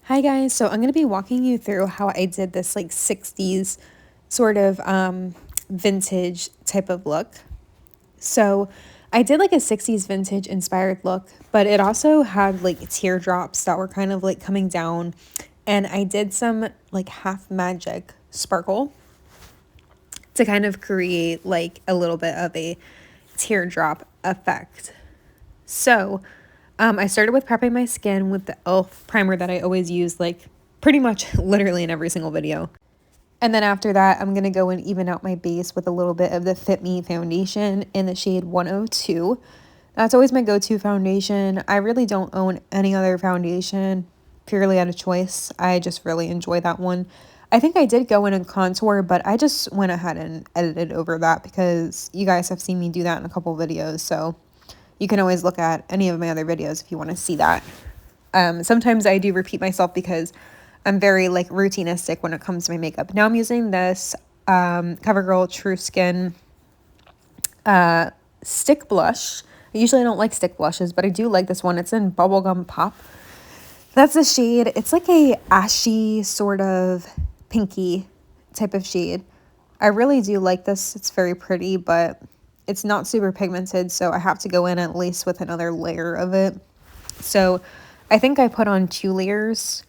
Hi guys, so I'm going to be walking you through how I did this like 60s sort of vintage type of look. So I did like a 60s vintage inspired look, but it also had like teardrops that were kind of like coming down, and I did some like half magic sparkle to kind of create like a little bit of a teardrop effect. So I started with prepping my skin with the e.l.f. primer that I always use, like pretty much literally in every single video. And then after that, I'm going to go and even out my base with a little bit of the Fit Me foundation in the shade 102. That's always my go-to foundation. I really don't own any other foundation purely out of choice. I just really enjoy that one. I think I did go in and contour, but I just went ahead and edited over that because you guys have seen me do that in a couple videos. So you can always look at any of my other videos if you want to see that. Sometimes I do repeat myself because I'm very like routinistic when it comes to my makeup. Now I'm using this CoverGirl True Skin stick blush. I usually don't like stick blushes, but I do like this one. It's in Bubblegum Pop. That's the shade. It's like a ashy sort of pinky type of shade. I really do like this. It's very pretty, but it's not super pigmented, so I have to go in at least with another layer of it. So I think I put on 2 layers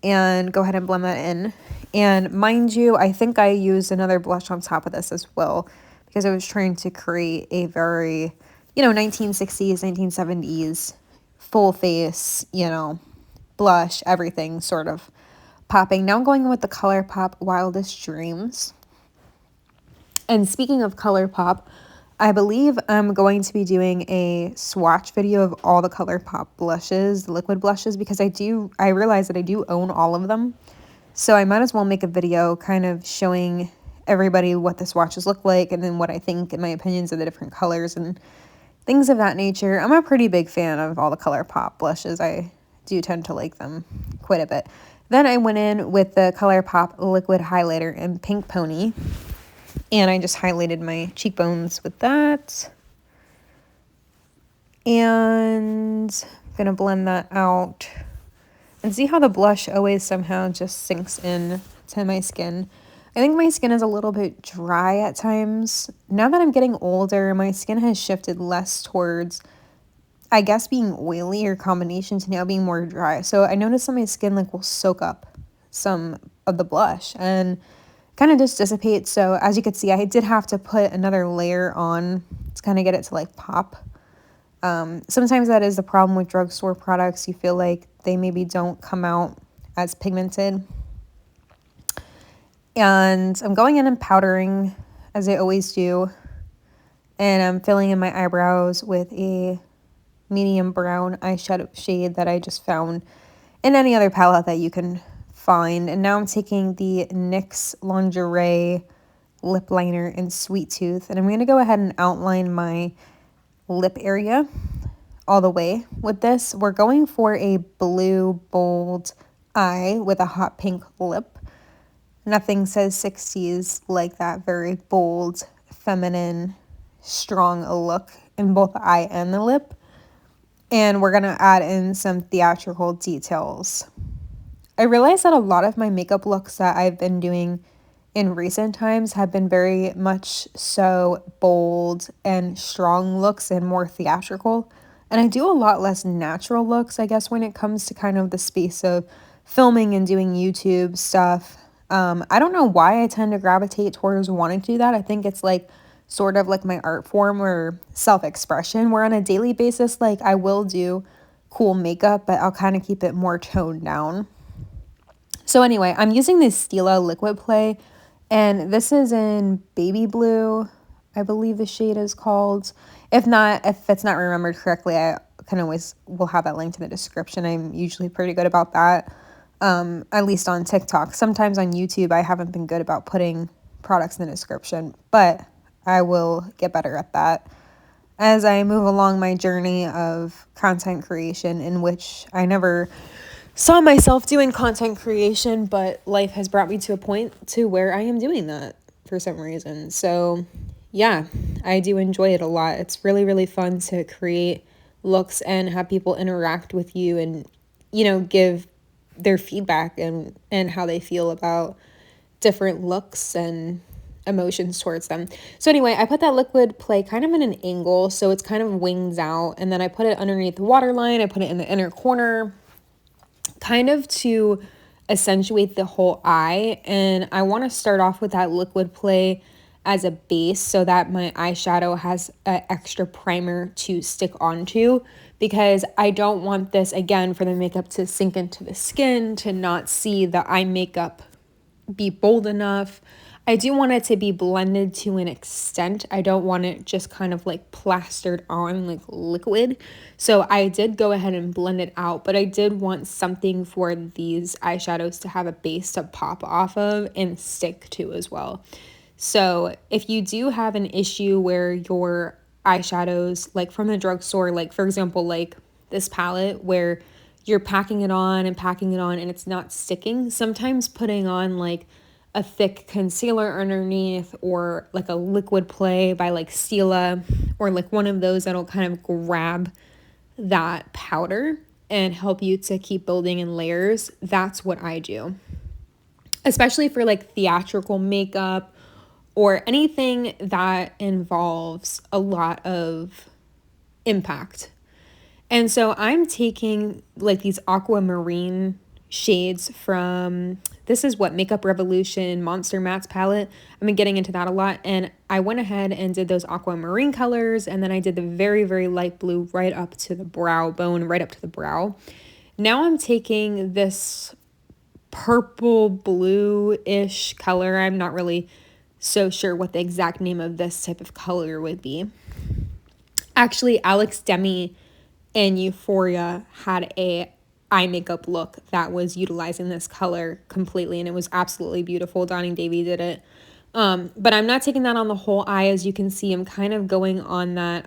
and go ahead and blend that in. And mind you, I think I used another blush on top of this as well because I was trying to create a very, 1960s, 1970s full face, blush, everything sort of popping. Now I'm going in with the ColourPop Wildest Dreams. And speaking of ColourPop, I believe I'm going to be doing a swatch video of all the ColourPop blushes, the liquid blushes, because I realize that I do own all of them. So I might as well make a video kind of showing everybody what the swatches look like and then what I think and my opinions of the different colors and things of that nature. I'm a pretty big fan of all the ColourPop blushes. I do tend to like them quite a bit. Then I went in with the ColourPop liquid highlighter in Pink Pony. And I just highlighted my cheekbones with that. And I'm going to blend that out. And see how the blush always somehow just sinks in to my skin. I think my skin is a little bit dry at times. Now that I'm getting older, my skin has shifted less towards, I guess, being oily or combination to now being more dry. So I noticed that my skin will soak up some of the blush and kind of just dissipates. So as you can see, I did have to put another layer on to kind of get it to pop. Sometimes that is the problem with drugstore products. You feel like they maybe don't come out as pigmented. And I'm going in and powdering as I always do. And I'm filling in my eyebrows with a medium brown eyeshadow shade that I just found in any other palette that you can find. And now I'm taking the NYX Lingerie lip liner in Sweet Tooth, and I'm going to go ahead and outline my lip area all the way with this. We're going for a blue bold eye with a hot pink lip. Nothing says 60s like that very bold, feminine, strong look in both the eye and the lip. And we're going to add in some theatrical details. I realize that a lot of my makeup looks that I've been doing in recent times have been very much so bold and strong looks and more theatrical. And I do a lot less natural looks, I guess, when it comes to kind of the space of filming and doing YouTube stuff. I don't know why I tend to gravitate towards wanting to do that. I think it's sort of like my art form or self-expression, where on a daily basis, I will do cool makeup, but I'll kind of keep it more toned down. So anyway, I'm using this Stila Liquid Play, and this is in Baby Blue, I believe the shade is called. If it's not remembered correctly, I will have that linked in the description. I'm usually pretty good about that, at least on TikTok. Sometimes on YouTube, I haven't been good about putting products in the description, but I will get better at that as I move along my journey of content creation, in which I never saw myself doing content creation, but life has brought me to a point to where I am doing that for some reason. So yeah, I do enjoy it a lot. It's really, really fun to create looks and have people interact with you and, give their feedback and how they feel about different looks and emotions towards them. So anyway, I put that liquid play kind of in an angle, so it's kind of wings out, and then I put it underneath the waterline. I put it in the inner corner, kind of to accentuate the whole eye. And I want to start off with that liquid play as a base so that my eyeshadow has an extra primer to stick onto, because I don't want this, again, for the makeup to sink into the skin, to not see the eye makeup be bold enough. I do want it to be blended to an extent. I don't want it just kind of like plastered on like liquid. So I did go ahead and blend it out, but I did want something for these eyeshadows to have a base to pop off of and stick to as well. So if you do have an issue where your eyeshadows, like from the drugstore, like for example, like this palette where you're packing it on and it's not sticking, sometimes putting on like a thick concealer underneath, or like a liquid play by like Stila, or like one of those that'll kind of grab that powder and help you to keep building in layers. That's what I do, especially for like theatrical makeup or anything that involves a lot of impact. And so I'm taking like these aquamarine shades from, this is what, Makeup Revolution Monster Mattes palette. I've been getting into that a lot. And I went ahead and did those aquamarine colors. And then I did the very, very light blue right up to the brow bone, right up to the brow. Now I'm taking this purple blue-ish color. I'm not really so sure what the exact name of this type of color would be. Actually, Alex Demi in Euphoria had a eye makeup look that was utilizing this color completely, and it was absolutely beautiful. Donnie Davy did it. But I'm not taking that on the whole eye. As you can see, I'm kind of going on that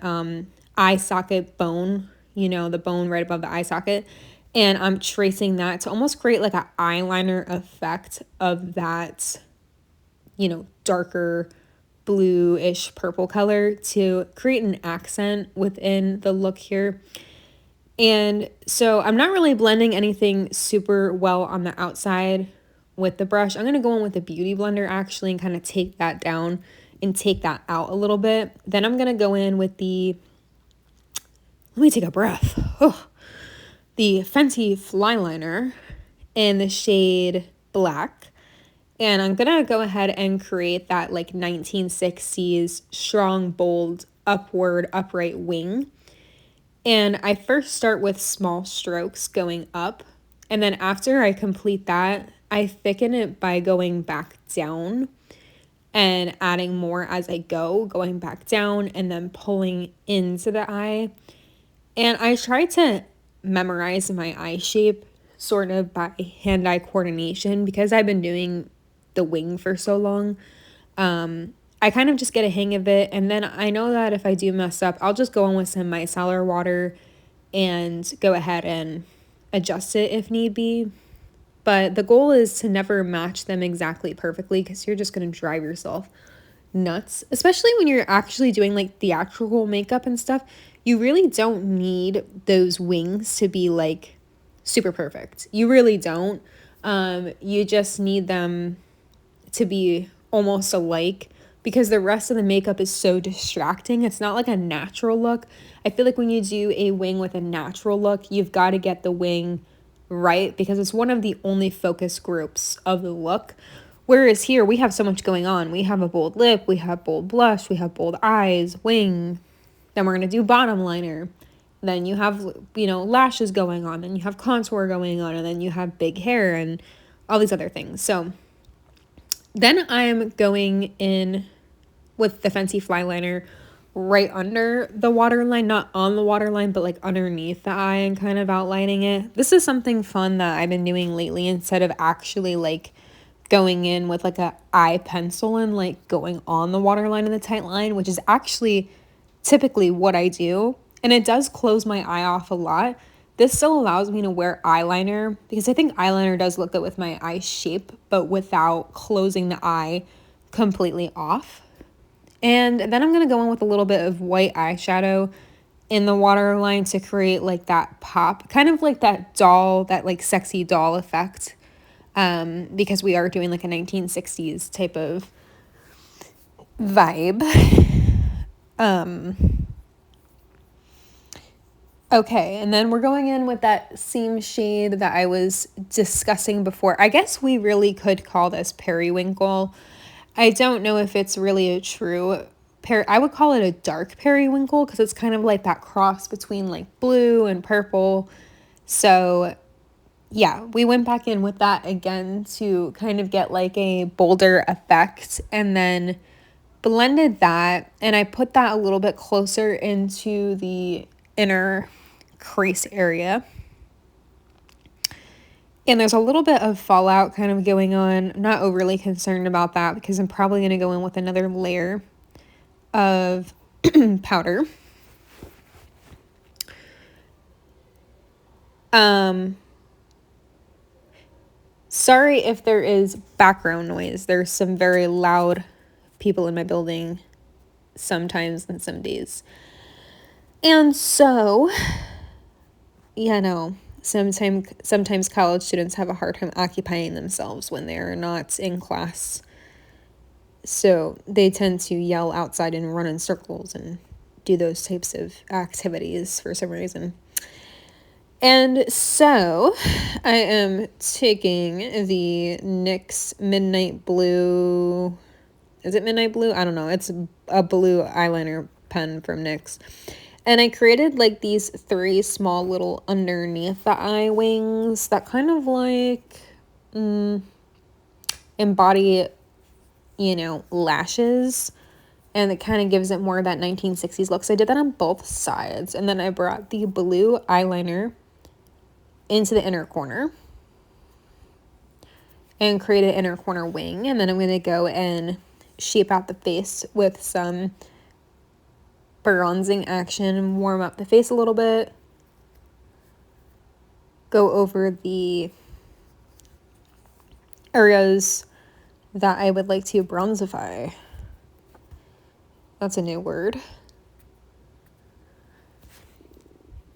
eye socket bone, you know, the bone right above the eye socket, and I'm tracing that to almost create like an eyeliner effect of that, you know, darker blue-ish purple color to create an accent within the look here. And so I'm not really blending anything super well on the outside with the brush. I'm going to go in with the Beauty Blender actually and kind of take that down and take that out a little bit. Then I'm going to go in with the, let me take a breath. Oh, the Fenty Fly Liner in the shade Black. And I'm going to go ahead and create that like 1960s strong, bold, upward, upright wing. And I first start with small strokes going up. And then after I complete that, I thicken it by going back down and adding more as I go, going back down and then pulling into the eye. And I try to memorize my eye shape sort of by hand-eye coordination because I've been doing the wing for so long. I kind of just get a hang of it, and then I know that if I do mess up, I'll just go in with some micellar water and go ahead and adjust it if need be. But the goal is to never match them exactly perfectly because you're just going to drive yourself nuts, especially when you're actually doing like theatrical makeup and stuff. You really don't need those wings to be like super perfect. You really don't. You just need them to be almost alike because the rest of the makeup is so distracting. It's not like a natural look. I feel like when you do a wing with a natural look, you've got to get the wing right because it's one of the only focus groups of the look. Whereas here we have so much going on. We have a bold lip, we have bold blush, we have bold eyes, wing. Then we're going to do bottom liner. Then you have, you know, lashes going on, and you have contour going on, and then you have big hair and all these other things. So then I'm going in with the Fenty Fly Liner right under the waterline, not on the waterline, but like underneath the eye and kind of outlining it. This is something fun that I've been doing lately instead of actually like going in with like a eye pencil and like going on the waterline and the tight line, which is actually typically what I do. And it does close my eye off a lot. This still allows me to wear eyeliner because I think eyeliner does look good with my eye shape, but without closing the eye completely off. And then I'm going to go in with a little bit of white eyeshadow in the waterline to create like that pop, kind of like that doll, that like sexy doll effect, because we are doing like a 1960s type of vibe. Okay, and then we're going in with that same shade that I was discussing before. I guess we really could call this periwinkle. I don't know if it's really a true I would call it a dark periwinkle because it's kind of like that cross between like blue and purple. So yeah, we went back in with that again to kind of get like a bolder effect, and then blended that, and I put that a little bit closer into the inner crease area. And there's a little bit of fallout kind of going on. I'm not overly concerned about that because I'm probably going to go in with another layer of powder. Sorry if there is background noise. There's some very loud people in my building sometimes and some days. And so, yeah, no, sometimes college students have a hard time occupying themselves when they're not in class. So they tend to yell outside and run in circles and do those types of activities for some reason. And so I am taking the NYX Midnight Blue. Is it Midnight Blue? I don't know. It's a blue eyeliner pen from NYX. And I created like these 3 small little underneath the eye wings that kind of like embody, lashes. And it kind of gives it more of that 1960s look. So I did that on both sides. And then I brought the blue eyeliner into the inner corner and create an inner corner wing. And then I'm going to go and shape out the face with some bronzing action and warm up the face a little bit. Go over the areas that I would like to bronzify. That's a new word.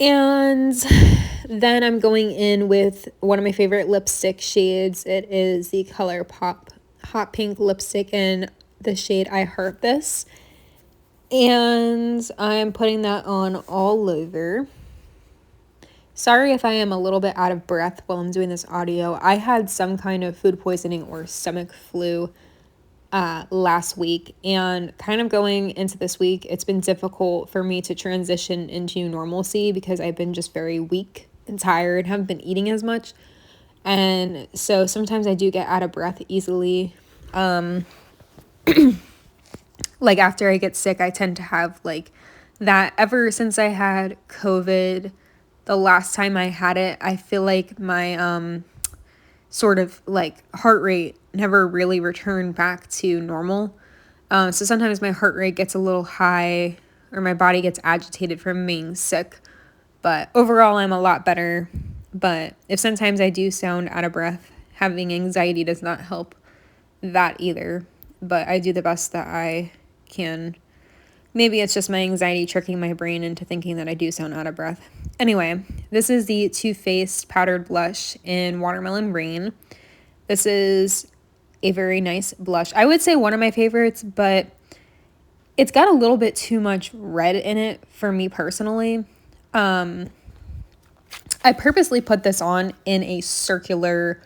And then I'm going in with one of my favorite lipstick shades. It is the ColourPop Hot Pink lipstick in the shade I Heart This. And I'm putting that on all over. Sorry if I am a little bit out of breath while I'm doing this audio. I had some kind of food poisoning or stomach flu last week, and kind of going into this week, it's been difficult for me to transition into normalcy because I've been just very weak and tired, haven't been eating as much. And so sometimes I do get out of breath easily. Like after I get sick, I tend to have like that. Ever since I had COVID, the last time I had it, I feel like my sort of like heart rate never really returned back to normal. So sometimes my heart rate gets a little high or my body gets agitated from being sick. But overall, I'm a lot better. But if sometimes I do sound out of breath, having anxiety does not help that either. But I do the best that I can. Maybe it's just my anxiety tricking my brain into thinking that I do sound out of breath. Anyway, this is the Too Faced powdered blush in Watermelon Rain. This is a very nice blush. I would say one of my favorites, but it's got a little bit too much red in it for me personally. I purposely put this on in a circular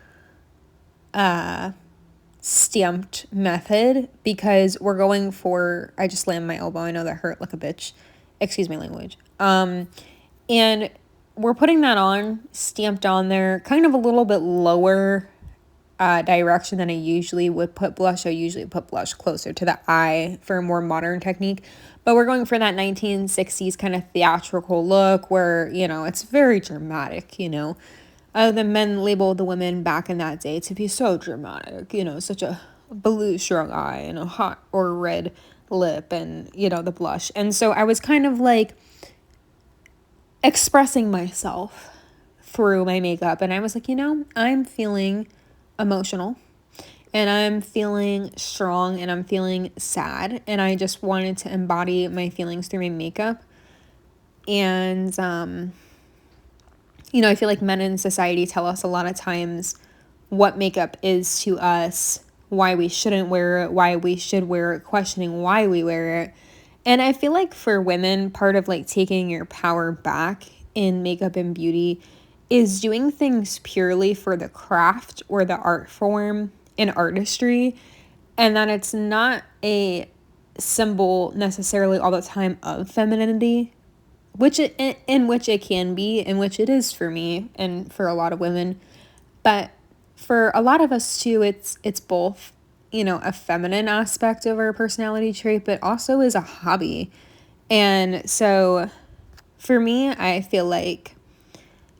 stamped method because we're going for, I just slammed my elbow. I know that hurt like a bitch. Excuse my language. And we're putting that on, stamped on there, kind of a little bit lower direction than I usually would put blush. I usually put blush closer to the eye for a more modern technique. But we're going for that 1960s kind of theatrical look where, it's very dramatic, The men labeled the women back in that day to be so dramatic, such a blue shrug eye and a hot or red lip and, the blush. And so I was kind of like expressing myself through my makeup. And I was like, I'm feeling emotional and I'm feeling strong and I'm feeling sad. And I just wanted to embody my feelings through my makeup. And, you know, I feel like men in society tell us a lot of times what makeup is to us, why we shouldn't wear it, why we should wear it, questioning why we wear it. And I feel like for women, part of like taking your power back in makeup and beauty is doing things purely for the craft or the art form and artistry, and that it's not a symbol necessarily all the time of femininity, in which it can be, in which it is for me and for a lot of women. But for a lot of us too, it's both, you know, a feminine aspect of our personality trait, but also is a hobby. And so for me, I feel like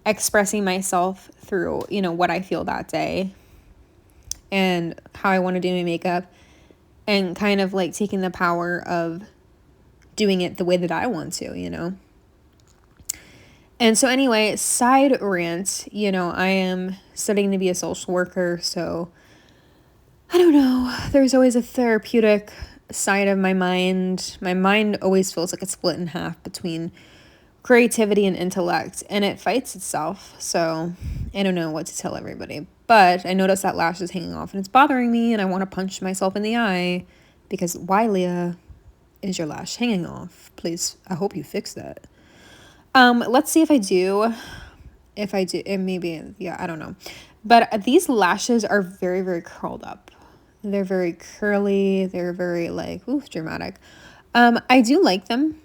expressing myself through, you know, what I feel that day and how I want to do my makeup, and kind of like taking the power of doing it the way that I want to, you know. And so anyway, side rant, you know, I am studying to be a social worker, so I don't know, there's always a therapeutic side of my mind. My mind always feels like it's split in half between creativity and intellect, and it fights itself. So I don't know what to tell everybody, but I noticed that lash is hanging off and it's bothering me, and I want to punch myself in the eye because why, Leah, is your lash hanging off? Please, I hope you fix that. Let's see if I do. If I do, it maybe, yeah, I don't know. But these lashes are very, very curled up. They're very curly. They're very like, oof, dramatic. I do like them.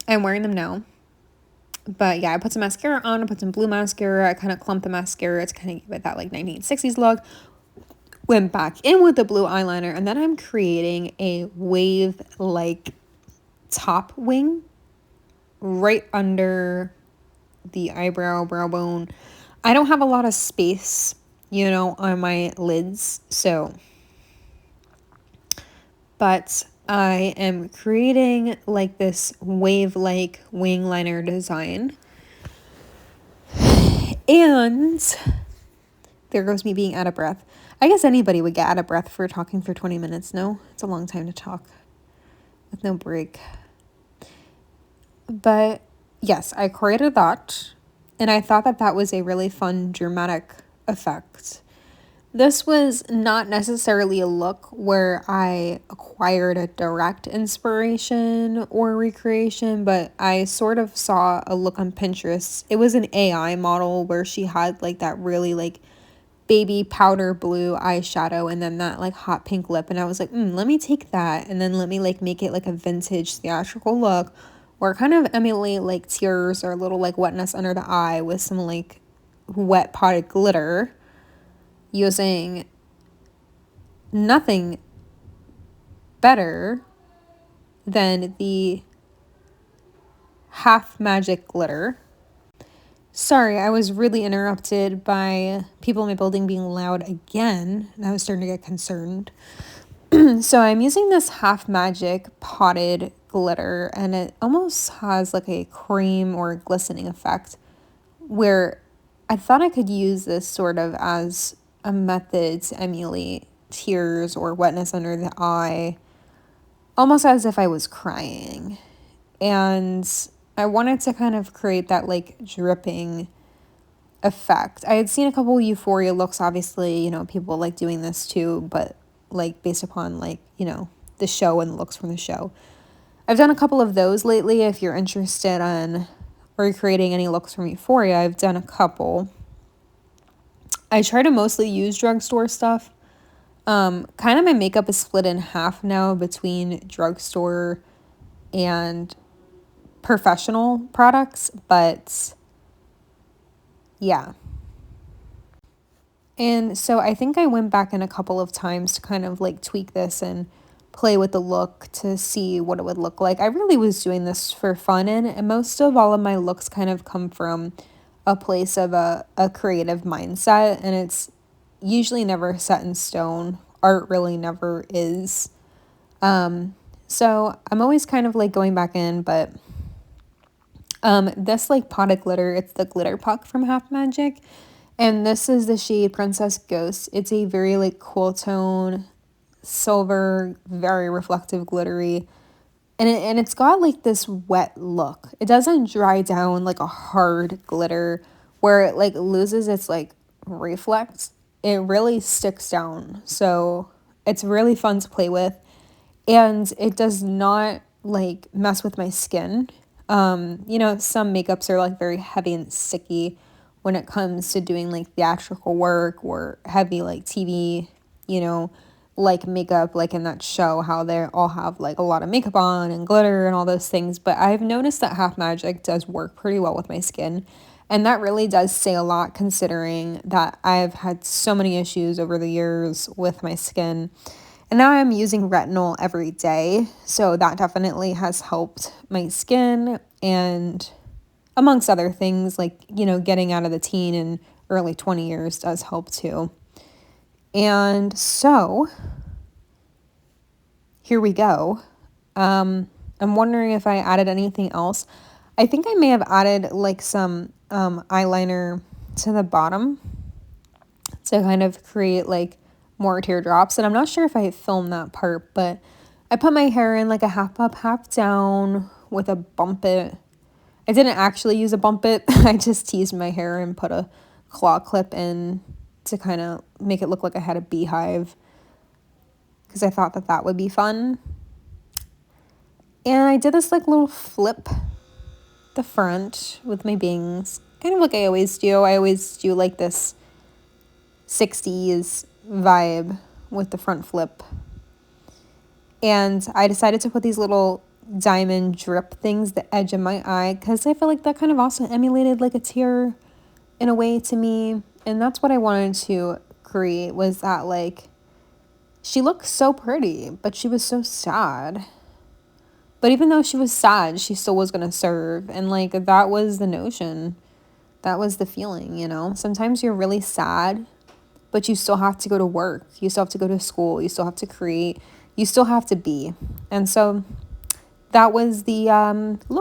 I'm wearing them now. But yeah, I put some mascara on. I put some blue mascara. I kind of clumped the mascara to kind of give it that like 1960s look. Went back in with the blue eyeliner. And then I'm creating a wave like top wing right under the brow bone. I don't have a lot of space, you know, on my lids, so, but I am creating like this wave-like wing liner design. And there goes me being out of breath. I guess anybody would get out of breath for talking for 20 minutes, no? It's a long time to talk with no break. But yes, I created that, and I thought that that was a really fun, dramatic effect. This was not necessarily a look where I acquired a direct inspiration or recreation, but I sort of saw a look on Pinterest. It was an AI model where she had like that really like baby powder blue eyeshadow and then that like hot pink lip, and I was like, let me take that and then let me like make it like a vintage theatrical look where kind of emulate like tears or a little like wetness under the eye with some like wet potted glitter, using nothing better than the half magic glitter. Sorry, I was really interrupted by people in my building being loud again, and I was starting to get concerned. So I'm using this half magic potted glitter, and it almost has like a cream or glistening effect, where I thought I could use this sort of as a method to emulate tears or wetness under the eye, almost as if I was crying. And I wanted to kind of create that like dripping effect. I had seen a couple Euphoria looks, obviously, you know, people like doing this too, but like based upon like, you know, the show and the looks from the show. I've done a couple of those lately. If you're interested in recreating any looks from Euphoria, I've done a couple. I try to mostly use drugstore stuff. Kind of my makeup is split in half now between drugstore and professional products, but yeah. And so I think I went back in a couple of times to kind of like tweak this and play with the look to see what it would look like. I really was doing this for fun, and most of all of my looks kind of come from a place of a creative mindset, and it's usually never set in stone. Art really never is. So I'm always kind of like going back in, but this like potted glitter, it's the glitter puck from Half Magic. And this is the shade Princess Ghost. It's a very like cool tone, silver, very reflective, glittery. And it's got like this wet look. It doesn't dry down like a hard glitter where it like loses its like reflex. It really sticks down. So it's really fun to play with, and it does not like mess with my skin. Some makeups are like very heavy and sticky when it comes to doing like theatrical work or heavy like TV, you know, like makeup, like in that show, how they all have like a lot of makeup on and glitter and all those things. But I've noticed that Half Magic does work pretty well with my skin. And that really does say a lot considering that I've had so many issues over the years with my skin. And now I'm using retinol every day. So that definitely has helped my skin, and amongst other things, like, getting out of the teen and early 20 years does help too. And so here we go. I'm wondering if I added anything else. I think I may have added like some eyeliner to the bottom to kind of create like more teardrops. And I'm not sure if I filmed that part, but I put my hair in like a half up, half down with a bump it. I didn't actually use a bump it. I just teased my hair and put a claw clip in to kind of make it look like I had a beehive, because I thought that would be fun. And I did this like little flip the front with my bangs, kind of like I always do. I always do like this 60s vibe with the front flip. And I decided to put these little diamond drip things the edge of my eye, because I feel like that kind of also emulated like a tear in a way to me. And that's what I wanted to create, was that like she looked so pretty, but she was so sad. But even though she was sad, she still was going to serve. And like that was the notion. That was the feeling, Sometimes you're really sad, but you still have to go to work. You still have to go to school. You still have to create. You still have to be. And so that was the look.